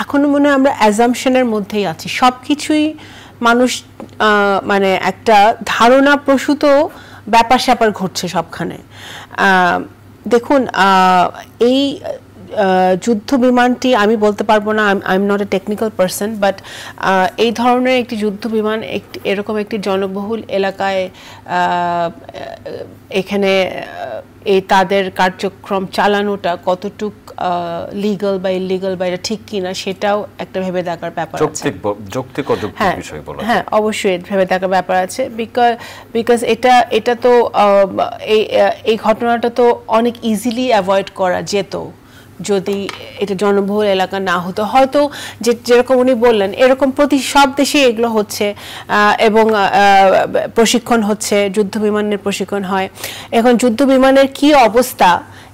এখনো মনে হয় আমরা অ্যাজাম্পশনের মধ্যেই আছি, সবকিছুই মানুষ মানে একটা ধারণা প্রসূত ব্যাপার স্যাপার ঘটছে সবখানে। দেখুন এই যুদ্ধ বিমানটি আমি বলতে পারবো না, I am not a technical person, but এই ধরনের একটি যুদ্ধ বিমান এরকম একটি জনবহুল এলাকায় এখানে এই তাদের কার্যক্রম চালানোটা কতটুক লিগ্যাল বা ইলিগ্যাল বা এটা ঠিক কিনা সেটাও একটা ভেবে দেখার ব্যাপার আছে। যৌক্তিক বিষয় বলা, হ্যাঁ অবশ্যই ভেবে দেখার ব্যাপার আছে, বিকজ এটা তো এই ঘটনাটা তো অনেক ইজিলি অ্যাভয়েড করা যেত যদি এটা জনবহুল এলাকা না হতো। হয়তো যেরকম উনি বললেন এরকম সব দেশে এগুলো হচ্ছে এবং প্রশিক্ষণ হচ্ছে, যুদ্ধ বিমানের প্রশিক্ষণ হয়। এখন যুদ্ধ বিমানের কি অবস্থা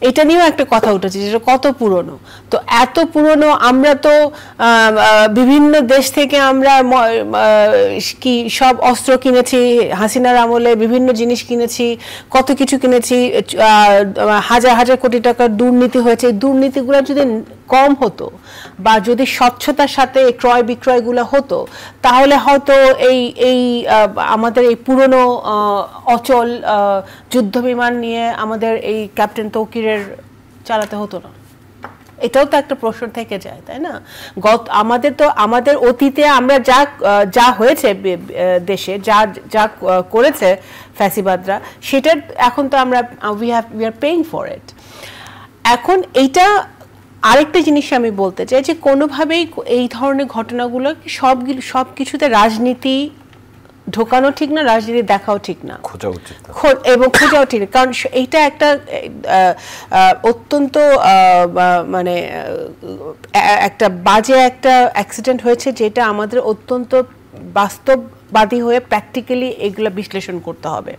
এটা নিয়েও একটা কথা উঠেছে, যেটা কত পুরনো। তো এত পুরনো, আমরা তো বিভিন্ন দেশ থেকে আমরা কি সব অস্ত্র কিনেছি, হাসিনার আমলে বিভিন্ন জিনিস কিনেছি, কত কিছু কিনেছি, হাজার হাজার কোটি টাকার দুর্নীতি হয়েছে। এই দুর্নীতিগুলো যদি কম হতো বা যদি স্বচ্ছতার সাথে ক্রয় বিক্রয়গুলো হতো, তাহলে হয়তো এই আমাদের এই পুরনো অচল যুদ্ধ বিমান নিয়ে আমাদের এই ক্যাপ্টেন তৌকিরের চালাতে হতো না। এটাও তো একটা প্রশ্ন থেকে যায়, তাই না? আমাদের অতীতে আমরা যা হয়েছে দেশে, যা করেছে ফ্যাসিবাদরা, সেটা এখন তো আমরা we are paying for it. এখন এইটা আরেকটা জিনিস আমি বলতে চাই যে কোনোভাবেই এই ধরনের ঘটনাগুলো সব কিছুতে রাজনীতি ঢোকানো ঠিক না, রাজনীতি দেখাও ঠিক না, খোঁজা উচিত এবং খোঁজাও ঠিক না। কারণ এইটা একটা অত্যন্ত মানে একটা বাজে একটা অ্যাক্সিডেন্ট হয়েছে, যেটা আমাদের অত্যন্ত বাস্তববাদী হয়ে প্র্যাকটিক্যালি এগুলো বিশ্লেষণ করতে হবে।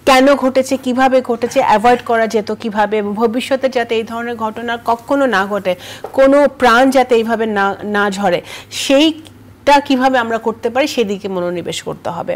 কেন ঘটেছে, কিভাবে ঘটেছে, অ্যাভয়েড করা যেত কিভাবে, এবং ভবিষ্যতে যাতে এই ধরনের ঘটনা কখনো না ঘটে, কোনো প্রাণ যাতে এইভাবে না ঝরে, সেইটা কিভাবে আমরা করতে পারি সেদিকে মনোনিবেশ করতে হবে।